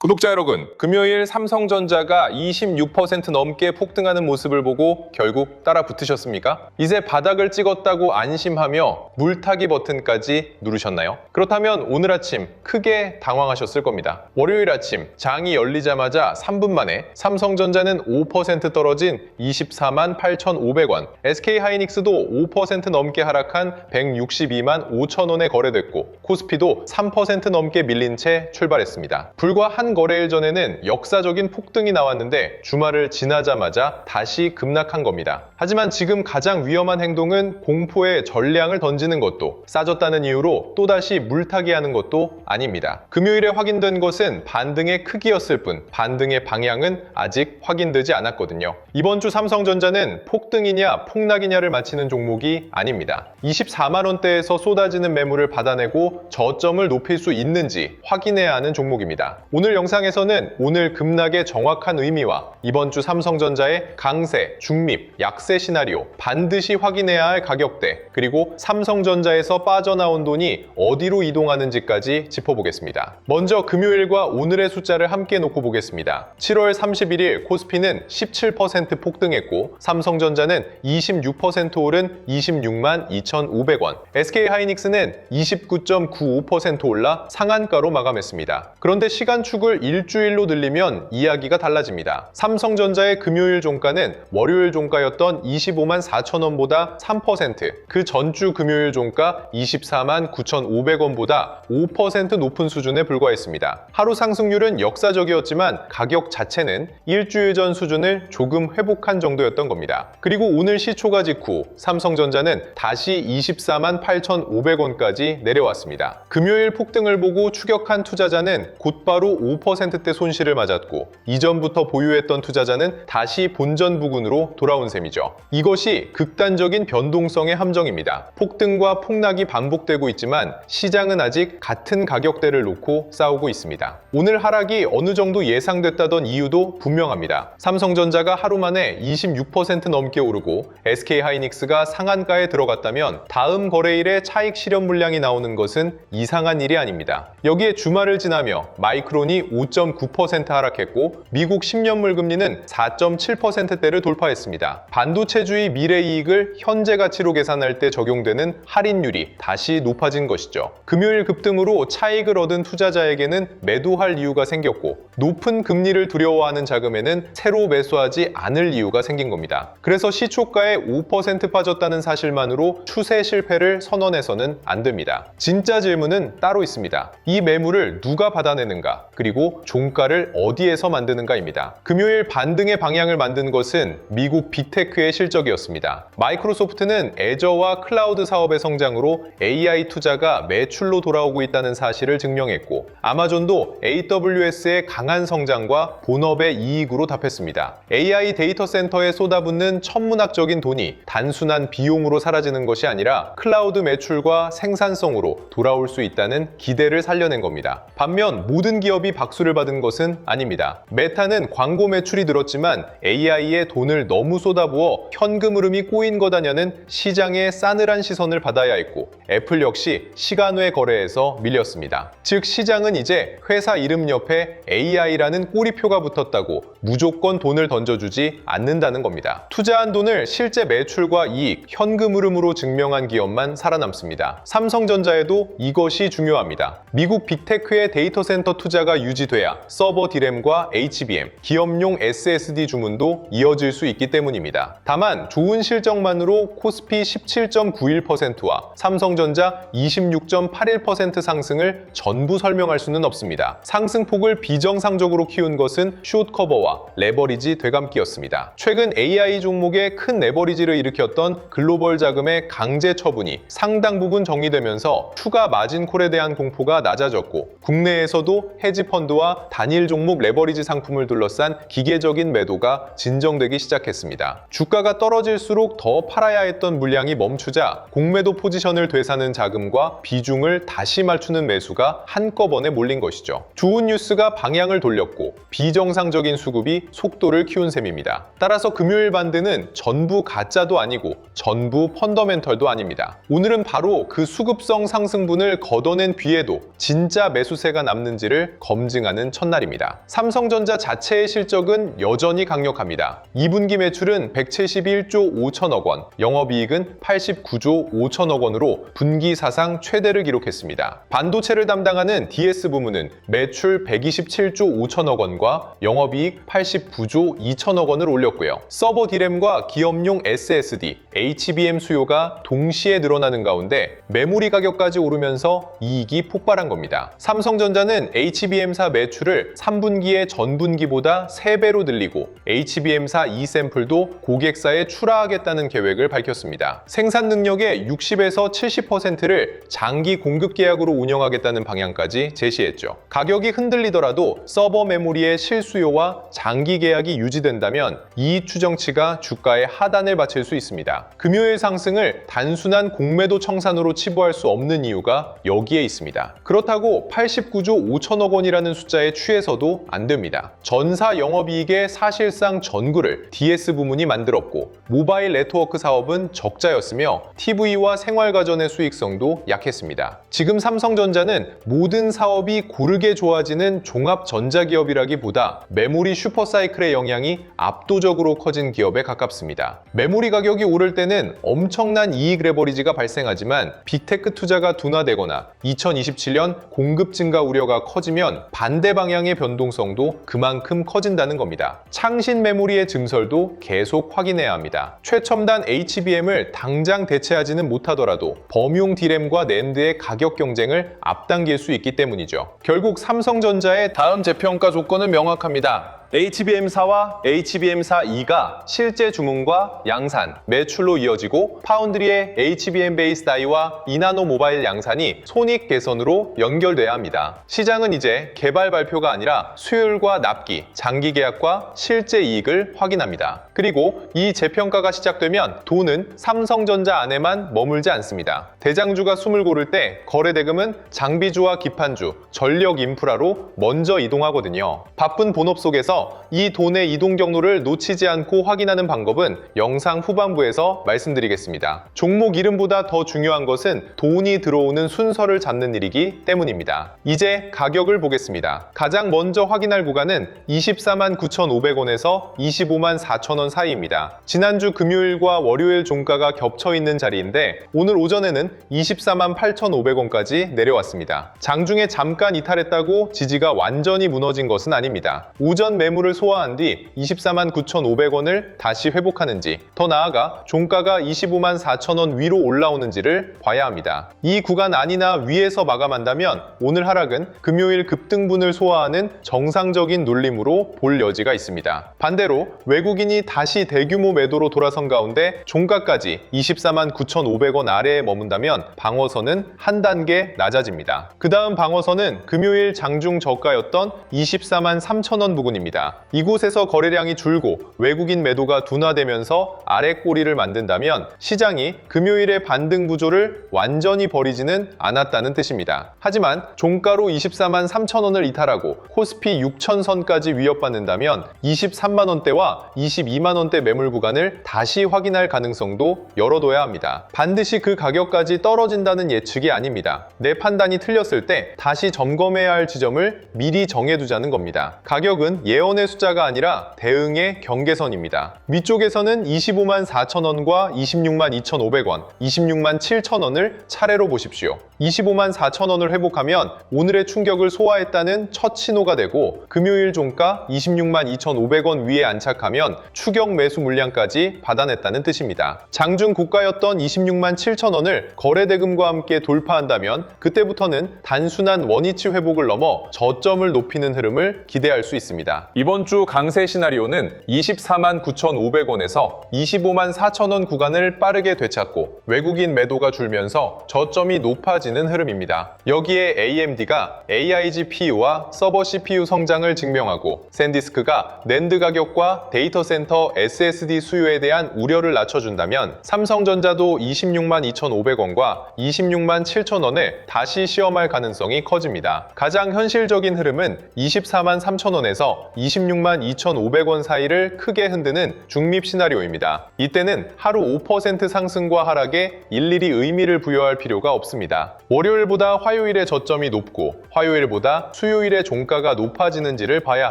구독자 여러분, 금요일 삼성전자가 26% 넘게 폭등하는 모습을 보고 결국 따라 붙으셨습니까? 이제 바닥을 찍었다고 안심하며 물타기 버튼까지 누르셨나요? 그렇다면 오늘 아침 크게 당황하셨을 겁니다. 월요일 아침 장이 열리자마자 3분 만에 삼성전자는 5% 떨어진 24만 8,500원, SK하이닉스도 5% 넘게 하락한 162만 5천원에 거래됐고 코스피도 3% 넘게 밀린 채 출발했습니다. 불과 한 거래일 전에는 역사적인 폭등이 나왔는데 주말을 지나자마자 다시 급락한 겁니다. 하지만 지금 가장 위험한 행동은 공포에 전량을 던지는 것도, 싸졌다는 이유로 또다시 물타기 하는 것도 아닙니다. 금요일에 확인된 것은 반등의 크기였을 뿐 반등의 방향은 아직 확인되지 않았거든요. 이번 주 삼성전자는 폭등이냐 폭락이냐를 맞히는 종목이 아닙니다. 24만원대에서 쏟아지는 매물을 받아내고 저점을 높일 수 있는지 확인해야 하는 종목입니다. 오늘 영상에서는 오늘 급락의 정확한 의미와 이번 주 삼성전자의 강세, 중립, 약세 시나리오, 반드시 확인해야 할 가격대, 그리고 삼성전자에서 빠져나온 돈이 어디로 이동하는지까지 짚어보겠습니다. 먼저 금요일과 오늘의 숫자를 함께 놓고 보겠습니다. 7월 31일 코스피는 17% 폭등했고 삼성전자는 26% 오른 26만 2,500원, SK하이닉스는 29.95% 올라 상한가로 마감했습니다. 그런데 시간축을 일주일로 늘리면 이야기가 달라집니다. 삼성전자의 금요일 종가는 월요일 종가였던 25만 4천원보다 3%, 그 전주 금요일 종가 24만 9,500원보다 5% 높은 수준에 불과했습니다. 하루 상승률은 역사적이었지만 가격 자체는 일주일 전 수준을 조금 회복한 정도였던 겁니다. 그리고 오늘 시초가 직후 삼성전자는 다시 24만 8,500원까지 내려왔습니다. 금요일 폭등을 보고 추격한 투자자는 곧바로 5%대 손실을 맞았고 이전부터 보유했던 투자자는 다시 본전 부근으로 돌아온 셈이죠. 이것이 극단적인 변동성의 함정입니다. 폭등과 폭락이 반복되고 있지만 시장은 아직 같은 가격대를 놓고 싸우고 있습니다. 오늘 하락이 어느 정도 예상됐다던 이유도 분명합니다. 삼성전자가 하루 만에 26% 넘게 오르고 SK하이닉스가 상한가에 들어갔다면 다음 거래일에 차익 실현 물량이 나오는 것은 이상한 일이 아닙니다. 여기에 주말을 지나며 마이크론이 5.9% 하락했고 미국 10년물 금리는 4.7%대를 돌파했습니다. 반도체주의 미래이익을 현재 가치로 계산할 때 적용되는 할인율이 다시 높아진 것이죠. 금요일 급등으로 차익을 얻은 투자자에게는 매도할 이유가 생겼고 높은 금리를 두려워하는 자금에는 새로 매수하지 않을 이유가 생긴 겁니다. 그래서 시초가에 5% 빠졌다는 사실만으로 추세 실패를 선언해서는 안 됩니다. 진짜 질문은 따로 있습니다. 이 매물을 누가 받아내는가, 그리고 종가를 어디에서 만드는가입니다. 금요일 반등의 방향을 만든 것은 미국 빅테크의 실적이었습니다. 마이크로소프트는 애저와 클라우드 사업의 성장으로 AI 투자가 매출로 돌아오고 있다는 사실을 증명했고 아마존도 AWS의 강한 성장과 본업의 이익으로 답했습니다. AI 데이터 센터에 쏟아붓는 천문학적인 돈이 단순한 비용으로 사라지는 것이 아니라 클라우드 매출과 생산성으로 돌아올 수 있다는 기대를 살려낸 겁니다. 반면 모든 기업이 박수를 받은 것은 아닙니다. 메타는 광고 매출이 늘었지만 AI에 돈을 너무 쏟아부어 현금 흐름이 꼬인 거다냐는 시장의 싸늘한 시선을 받아야 했고 애플 역시 시간외 거래에서 밀렸습니다. 즉 시장은 이제 회사 이름 옆에 AI라는 꼬리표가 붙었다고 무조건 돈을 던져주지 않는다는 겁니다. 투자한 돈을 실제 매출과 이익, 현금 흐름으로 증명한 기업만 살아남습니다. 삼성전자에도 이것이 중요합니다. 미국 빅테크의 데이터 센터 투자가 유지돼야 서버 D램과 HBM, 기업용 SSD 주문도 이어질 수 있기 때문입니다. 다만 좋은 실적만으로 코스피 17.91%와 삼성전자 26.81% 상승을 전부 설명할 수는 없습니다. 상승폭을 비정상적으로 키운 것은 숏커버와 레버리지 되감기였습니다. 최근 AI 종목에 큰 레버리지를 일으켰던 글로벌 자금의 강제 처분이 상당 부분 정리되면서 추가 마진콜에 대한 공포가 낮아졌고 국내에서도 헤지펀드와 단일 종목 레버리지 상품을 둘러싼 기계적인 매도가 진정되기 시작했습니다. 주가가 떨어질수록 더 팔아야 했던 물량이 멈추자 공매도 포지션을 되사는 자금과 비중을 다시 맞추는 매수가 한꺼번에 몰린 것이죠. 좋은 뉴스가 방향을 돌렸고 비정상적인 수급이 속도를 키운 셈입니다. 따라서 금요일 반등은 전부 가짜도 아니고 전부 펀더멘털도 아닙니다. 오늘은 바로 그 수급성 상승분을 걷어낸 뒤에도 진짜 매수세가 남는지를 검증 인증하는 첫날입니다. 삼성전자 자체의 실적은 여전히 강력합니다. 2분기 매출은 171조 5천억 원, 영업이익은 89조 5천억 원으로 분기 사상 최대를 기록했습니다. 반도체를 담당하는 DS 부문은 매출 127조 5천억 원과 영업이익 89조 2천억 원을 올렸고요. 서버 D램과 기업용 SSD, HBM 수요가 동시에 늘어나는 가운데 메모리 가격까지 오르면서 이익이 폭발한 겁니다. 삼성전자는 HBM사 매출을 3분기의 전분기보다 3배로 늘리고 HBM사 E샘플도 고객사에 출하하겠다는 계획을 밝혔습니다. 생산 능력의 60에서 70%를 장기 공급 계약으로 운영하겠다는 방향까지 제시했죠. 가격이 흔들리더라도 서버 메모리의 실수요와 장기 계약이 유지된다면 이익 추정치가 주가에 하단을 받칠 수 있습니다. 금요일 상승을 단순한 공매도 청산으로 치부할 수 없는 이유가 여기에 있습니다. 그렇다고 89조 5천억 원이라는 숫자에 취해서도 안 됩니다. 전사 영업이익의 사실상 전구를 DS 부문이 만들었고 모바일 네트워크 사업은 적자였으며 TV와 생활가전의 수익성도 약했습니다. 지금 삼성전자는 모든 사업이 고르게 좋아지는 종합 전자기업이라기보다 메모리 슈퍼사이클의 영향이 압도적으로 커진 기업에 가깝습니다. 메모리 가격이 오를 때는 엄청난 이익 레버리지가 발생하지만 빅테크 투자가 둔화되거나 2027년 공급 증가 우려가 커지면 반대 방향의 변동성도 그만큼 커진다는 겁니다. 창신 메모리의 증설도 계속 확인해야 합니다. 최첨단 HBM을 당장 대체하지는 못하더라도 범용 D램과 낸드의 가격 경쟁을 앞당길 수 있기 때문이죠. 결국 삼성전자의 다음 재평가 조건은 명확합니다. HBM사와 HBM사2가 실제 주문과 양산, 매출로 이어지고 파운드리의 HBM 베이스 다이와 2나노 모바일 양산이 손익 개선으로 연결돼야 합니다. 시장은 이제 개발 발표가 아니라 수율과 납기, 장기 계약과 실제 이익을 확인합니다. 그리고 이 재평가가 시작되면 돈은 삼성전자 안에만 머물지 않습니다. 대장주가 숨을 고를 때 거래대금은 장비주와 기판주, 전력 인프라로 먼저 이동하거든요. 바쁜 본업 속에서 이 돈의 이동 경로를 놓치지 않고 확인하는 방법은 영상 후반부에서 말씀드리겠습니다. 종목 이름보다 더 중요한 것은 돈이 들어오는 순서를 잡는 일이기 때문입니다. 이제 가격을 보겠습니다. 가장 먼저 확인할 구간은 24만 9,500원에서 25만 4천원 사이입니다. 지난주 금요일과 월요일 종가가 겹쳐 있는 자리인데 오늘 오전에는 24만 8,500원까지 내려왔습니다. 장중에 잠깐 이탈했다고 지지가 완전히 무너진 것은 아닙니다. 오전 매물을 소화한 뒤 24만 9,500원을 다시 회복하는지, 더 나아가 종가가 25만 4천원 위로 올라오는지를 봐야 합니다. 이 구간 안이나 위에서 마감한다면 오늘 하락은 금요일 급등분을 소화하는 정상적인 눌림으로 볼 여지가 있습니다. 반대로 외국인이 다시 대규모 매도로 돌아선 가운데 종가까지 24만 9,500원 아래에 머문다면 방어선은 한 단계 낮아집니다. 그 다음 방어선은 금요일 장중 저가였던 24만 3천원 부근입니다. 이곳에서 거래량이 줄고 외국인 매도가 둔화되면서 아래 꼬리를 만든다면 시장이 금요일의 반등 구조를 완전히 버리지는 않았다는 뜻입니다. 하지만 종가로 24만 3천원을 이탈하고 코스피 6천선까지 위협받는다면 23만원대와 22만원대 매물 구간을 다시 확인할 가능성도 열어둬야 합니다. 반드시 그 가격까지 떨어진다는 예측이 아닙니다. 내 판단이 틀렸을 때 다시 점검해야 할 지점을 미리 정해두자는 겁니다. 가격은 예언의 숫자가 아니라 대응의 경계선입니다. 위쪽에서는 25만 4천원과 26만 2,500원, 26만 7천원을 차례로 보십시오. 25만 4천원을 회복하면 오늘의 충격을 소화했다는 첫 신호가 되고 금요일 종가 26만 2,500원 위에 안착하면 추격 매수 물량까지 받아냈다는 뜻입니다. 장중 고가였던 26만 7천원을 거래대금과 함께 돌파한다면 그때부터는 단순한 원위치 회복을 넘어 저점을 높이는 흐름을 기대할 수 있습니다. 이번 주 강세 시나리오는 24만 9,500원에서 25만 4천원 구간을 빠르게 되찾고 외국인 매도가 줄면서 저점이 높아지는 흐름입니다. 여기에 AMD가 AI GPU와 서버 CPU 성장을 증명하고 샌디스크가 낸드 가격과 데이터 센터 SSD 수요에 대한 우려를 낮춰준다면 삼성전자도 26만 2,500원과 26만 7천원에 다시 시험할 가능성이 커집니다. 가장 현실적인 흐름은 24만 3천원에서 26만 2,500원 사이를 크게 흔드는 중립 시나리오입니다. 이때는 하루 5% 상승과 하락에 일일이 의미를 부여할 필요가 없습니다. 월요일보다 화요일의 저점이 높고 화요일보다 수요일의 종가가 높아지는지를 봐야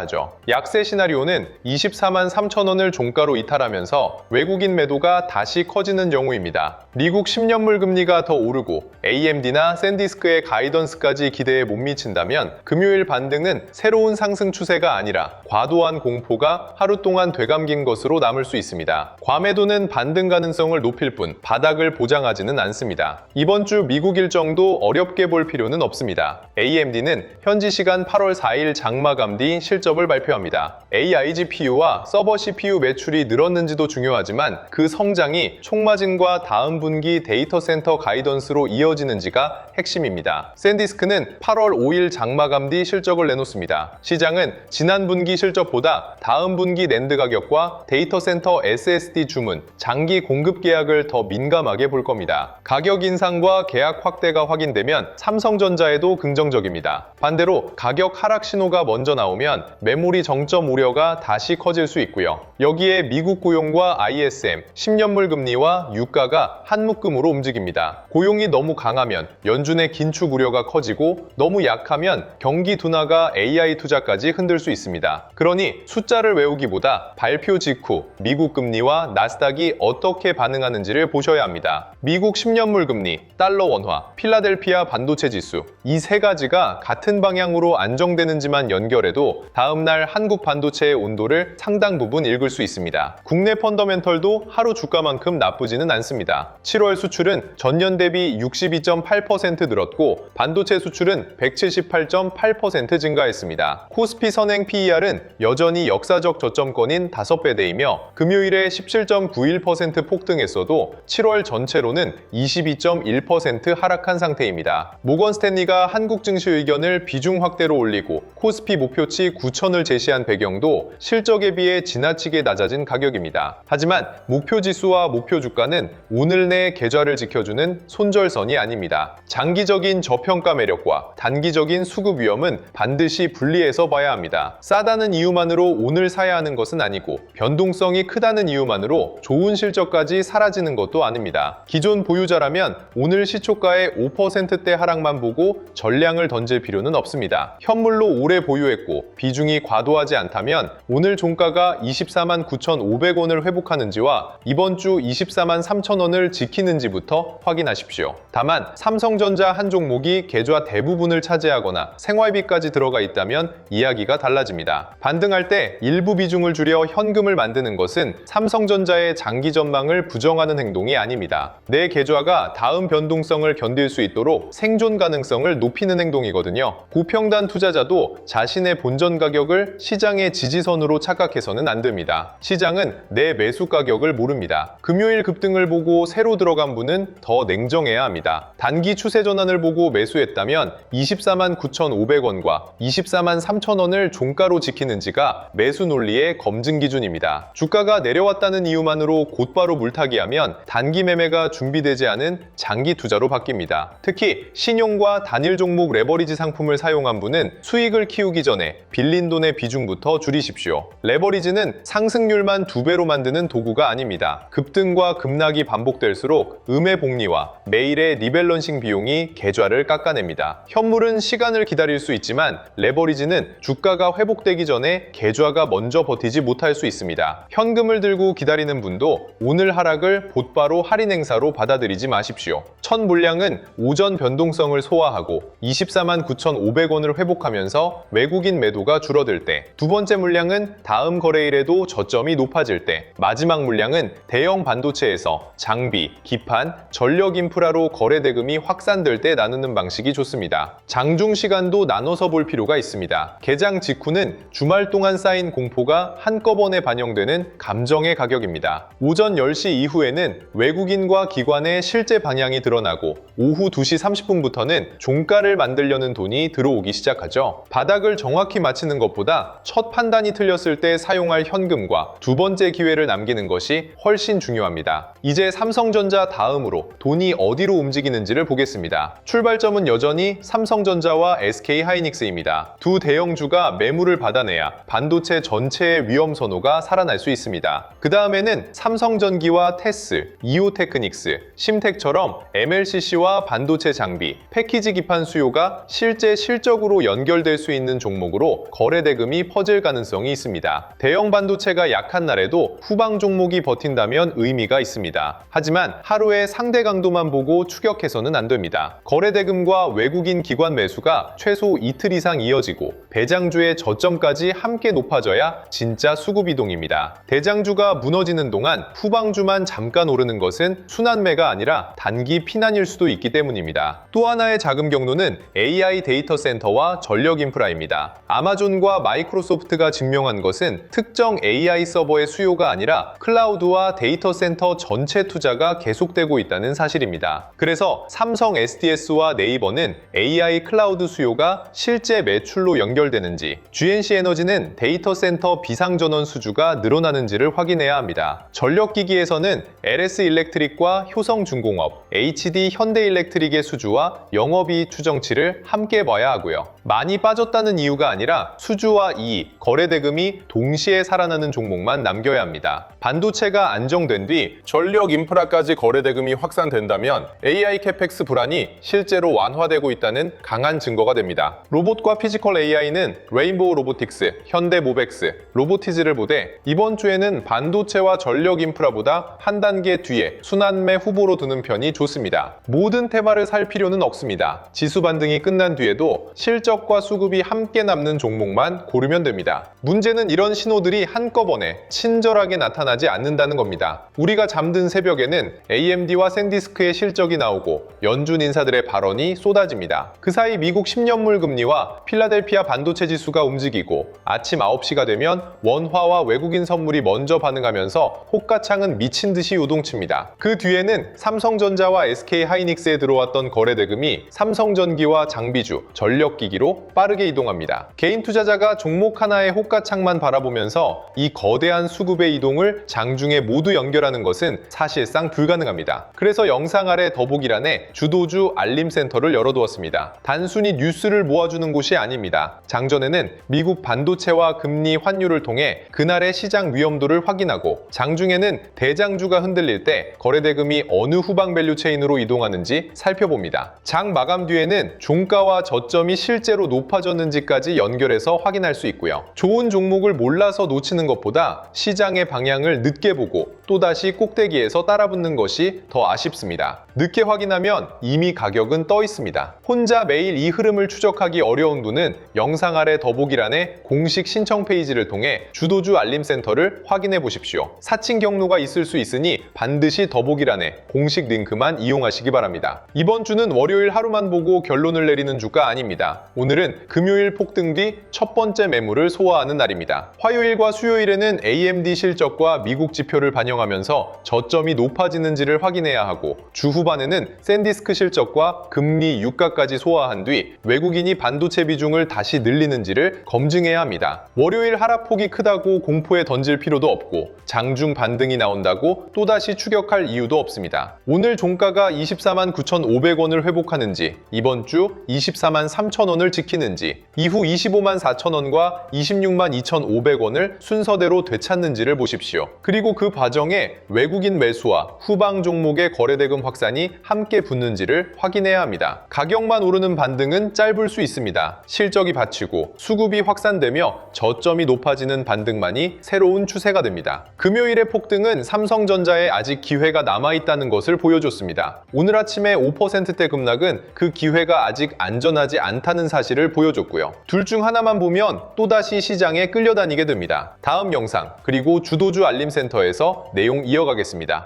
하죠. 약세 시나리오는 24만 3천원을 종가로 이탈하면서 외국인 매도가 다시 커지는 경우입니다. 미국 10년물 금리가 더 오르고 AMD나 샌디스크의 가이던스까지 기대에 못 미친다면 금요일 반등은 새로운 상승 추세가 아니라 과도한 공포가 하루 동안 되감긴 것으로 남을 수 있습니다. 과매도는 반등 가능성을 높일 뿐 바닥을 보장하지는 않습니다. 이번 주 미국 일정도 어렵게 볼 필요는 없습니다. AMD는 현지 시간 8월 4일 장마감 뒤 실적을 발표합니다. AI GPU와 서버 CPU 매출이 늘었는지도 중요하지만 그 성장이 총마진과 다음 분기 데이터 센터 가이던스로 이어지는지가 핵심입니다. 샌디스크는 8월 5일 장마감 뒤 실적을 내놓습니다. 시장은 지난 분기 실적보다 다음 분기 낸드 가격과 데이터 센터 SSD 주문, 장기 공급 계약을 더 민감하게 볼 겁니다. 가격 인상과 계약 확대가 확인되면 삼성전자에도 긍정적입니다. 반대로 가격 하락 신호가 먼저 나오면 메모리 정점 우려가 다시 커질 수 있고요. 여기에 미국 고용과 ISM, 10년물 금리와 유가가 한 묶음으로 움직입니다. 고용이 너무 강하면 연준의 긴축 우려가 커지고 너무 약하면 경기 둔화가 AI 투자까지 흔들 수 있습니다. 그러니 숫자를 외우기보다 발표 직후 미국 금리와 나스닥이 어떻게 반응하는지를 보셔야 합니다. 미국 10년물 금리, 달러 원화, 필라델피아 반도체 지수 이 세 가지가 같은 방향으로 안정되는지만 연결해도 다음날 한국 반도체의 온도를 상당 부분 읽을 수 있습니다. 국내 펀더멘털도 하루 주가만큼 나쁘지는 않습니다. 7월 수출은 전년 대비 62.8% 늘었고 반도체 수출은 178.8% 증가했습니다. 코스피 선행 PER은 여전히 역사적 저점권인 5배대이며 금요일에 17.91% 폭등했어도 7월 전체로는 22.1% 하락한 상태입니다. 모건 스탠리가 한국 증시 의견을 비중 확대로 올리고 코스피 목표치 9,000을 제시한 배경도 실적에 비해 지나치게 낮아진 가격입니다. 하지만 목표 지수와 목표 주가는 오늘 내 계좌를 지켜주는 손절선이 아닙니다. 장기적인 저평가 매력과 단기적인 수급 위험은 반드시 분리해서 봐야 합니다. 싸다는 이유만으로 오늘 사야 하는 것은 아니고 변동성이 크다는 이유만으로 좋은 실적까지 사라지는 것도 아닙니다. 기존 보유자라면 오늘 시초가의 5%대 하락만 보고 전량을 던질 필요는 없습니다. 현물로 오래 보유했고 비중이 과도하지 않다면 오늘 종가가 24만 9,500원을 회복하는지와 이번 주 24만 3,000원을 지키는지부터 확인하십시오. 다만 삼성전자 한 종목이 계좌 대부분을 차지하거나 생활비까지 들어가 있다면 이야기가 달라집니다. 반등할 때 일부 비중을 줄여 현금을 만드는 것은 삼성전자의 장기 전망을 부정하는 행동이 아닙니다. 내 계좌가 다음 변동성을 견딜 수 있도록 생존 가능성을 높이는 행동이거든요. 고평단 투자자도 자신의 본전 가격을 시장의 지지선으로 착각해서는 안 됩니다. 시장은 내 매수 가격을 모릅니다. 금요일 급등을 보고 새로 들어간 분은 더 냉정해야 합니다. 단기 추세 전환을 보고 매수했다면 24만 9,500원과 24만 3,000원을 종가로 지키는지가 매수 논리의 검증 기준입니다. 주가가 내려왔다는 이유만으로 곧바로 물타기하면 단기 매매가 준비되지 않은 장기 투자로 바뀝니다. 특히 신용과 단일 종목 레버리지 상품을 사용한 분은 수익을 키우기 전에 빌린 돈의 비중부터 줄이십시오. 레버리지는 상승률만 2배로 만드는 도구가 아닙니다. 급등과 급락이 반복될수록 음의 복리와 매일의 리밸런싱 비용이 계좌를 깎아냅니다. 현물은 시간을 기다릴 수 있지만 레버리지는 주가가 회복되기 전에 계좌가 먼저 버티지 못할 수 있습니다. 현금을 들고 기다리는 분도 오늘 하락을 곧바로 할인 행사로 받아들이지 마십시오. 첫 물량은 오전 변동성을 소화하고 24만 9,500원을 회복하면서 외국인 매도가 줄어들 때, 두 번째 물량은 다음 거래일에도 저점이 높아질 때, 마지막 물량은 대형 반도체에서 장비, 기판, 전력 인프라로 거래 대금이 확산될 때 나누는 방식이 좋습니다. 장중 시간도 나눠서 볼 필요가 있습니다. 개장 직후는 주말 동안 쌓인 공포가 한꺼번에 반영되는 감정의 가격입니다. 오전 10시 이후에는 외국인과 기관의 실제 방향이 드러나고 오후 2시 30분부터는 종가를 만들려는 돈이 들어오기 시작하죠. 바닥을 정확히 맞히는 것보다 첫 판단이 틀렸을 때 사용할 현금과 두 번째 기회를 남기는 것이 훨씬 중요합니다. 이제 삼성전자 다음으로 돈이 어디로 움직이는지를 보겠습니다. 출발점은 여전히 삼성전자와 SK하이닉스입니다. 두 대형주가 매물을 받아내 기간에야 반도체 전체의 위험 선호가 살아날 수 있습니다. 그 다음에는 삼성전기와 테스, 이오테크닉스, 심텍처럼 MLCC와 반도체 장비, 패키지 기판 수요가 실제 실적으로 연결될 수 있는 종목으로 거래 대금이 퍼질 가능성이 있습니다. 대형 반도체가 약한 날에도 후방 종목이 버틴다면 의미가 있습니다. 하지만 하루의 상대 강도만 보고 추격해서는 안 됩니다. 거래 대금과 외국인 기관 매수가 최소 이틀 이상 이어지고 대장주의 저점까지 함께 높아져야 진짜 수급 이동입니다. 대장주가 무너지는 동안 후방주만 잠깐 오르는 것은 순환매가 아니라 단기 피난일 수도 있기 때문입니다. 또 하나의 자금 경로는 AI 데이터 센터와 전력 인프라입니다. 아마존과 마이크로소프트가 증명한 것은 특정 AI 서버의 수요가 아니라 클라우드와 데이터 센터 전체 투자가 계속되고 있다는 사실입니다. 그래서 삼성 SDS와 네이버는 AI 클라우드 수요가 실제 매출로 연결되는지, GNC 에너지는 데이터 센터 비상전원 수주가 늘어나는지를 확인해야 합니다. 전력기기에서는 LS 일렉트릭과 효성중공업, HD 현대일렉트릭의 수주와 영업이익 추정치를 함께 봐야 하고요. 많이 빠졌다는 이유가 아니라 수주와 이익, 거래 대금이 동시에 살아나는 종목만 남겨야 합니다. 반도체가 안정된 뒤 전력 인프라까지 거래 대금이 확산된다면 AI 캐펙스 불안이 실제로 완화되고 있다는 강한 증거가 됩니다. 로봇과 피지컬 AI는 레인보우 로보틱스, 현대모백스, 로보티즈를 보되 이번 주에는 반도체와 전력 인프라보다 한 단계 뒤에 순환매 후보로 두는 편이 좋습니다. 모든 테마를 살 필요는 없습니다. 지수 반등이 끝난 뒤에도 실적과 수급이 함께 남는 종목만 고르면 됩니다. 문제는 이런 신호들이 한꺼번에 친절하게 나타나지 않는다는 겁니다. 우리가 잠든 새벽에는 AMD와 샌디스크의 실적이 나오고 연준 인사들의 발언이 쏟아집니다. 그 사이 미국 10년물 금리와 필라델피아 반도체 지수가 움직이고 아침 9시가 되면 원화와 외국인 선물이 먼저 반응하면서 호가창은 미친 듯이 요동칩니다. 그 뒤에는 삼성전자와 SK하이닉스에 들어왔던 거래 대금이 삼성전기와 장비주, 전력기기로 빠르게 이동합니다. 개인 투자자가 종목 하나의 호가창만 바라보면서 이 거대한 수급의 이동을 장중에 모두 연결하는 것은 사실상 불가능합니다. 그래서 영상 아래 더보기란에 주도주 알림센터를 열어두었습니다. 단순히 뉴스를 모아주는 곳이 아닙니다. 장전에는 미국 반도체와 금리 환율을 통해 그날의 시장 위험도를 확인하고 장중에는 대장주가 흔들릴 때 거래 대금이 어느 후방 밸류 체인으로 이동하는지 살펴봅니다. 장 마감 뒤에는 종가와 저점이 실제로 높아졌는지까지 연결해서 확인할 수 있고요. 좋은 종목을 몰라서 놓치는 것보다 시장의 방향을 늦게 보고 또다시 꼭대기에서 따라붙는 것이 더 아쉽습니다. 늦게 확인하면 이미 가격은 떠 있습니다. 혼자 매일 이 흐름을 추적하기 어려운 분은 영상 아래 더보기란에 공식 신청 페이지를 통해 주도주 알림센터를 확인해 보십시오. 사칭 경로가 있을 수 있으니 반드시 더보기란에 공식 링크만 이용하시기 바랍니다. 이번 주는 월요일 하루만 보고 결론을 내리는 주가 아닙니다. 오늘은 금요일 폭등 뒤 첫 번째 매물을 소화하는 날입니다. 화요일과 수요일에는 AMD 실적과 미국 지표를 반영하면서 저점이 높아지는지를 확인해야 하고 주 후반에는 샌디스크 실적과 금리 유가까지 소화한 뒤 외국인이 반도체 비중을 다시 늘리는지를 검증해야 합니다. 월요일 하락폭이 크다고 공포에 던질 필요도 없고 장중 반등이 나온다고 또다시 추격할 이유도 없습니다. 오늘 종가가 24만 9,500원을 회복하는지 이번 주 24만 3,000원을 지키는지 이후 25만 4,000원과 26만 2,500원을 순서대로 되찾는지를 보십시오. 그리고 그 과정에 외국인 매수와 후방 종목의 거래대금 확산이 함께 붙는지를 확인해야 합니다. 가격만 오르는 반등은 짧을 수 있습니다. 실적이 받치고 수급이 확산되며 저점이 높아지는 반등만이 새로운 추세가 됩니다. 금요일의 폭등은 삼성전자에 아직 기회가 남아있다는 것을 보여줬습니다. 오늘 아침에 5%대 급락은 그 기회가 아직 안전하지 않다는 사실을 보여줬고요. 둘 중 하나만 보면 또다시 시장에 끌려다니게 됩니다. 다음 영상 그리고 주도주 알림센터에서 내용 이어가겠습니다.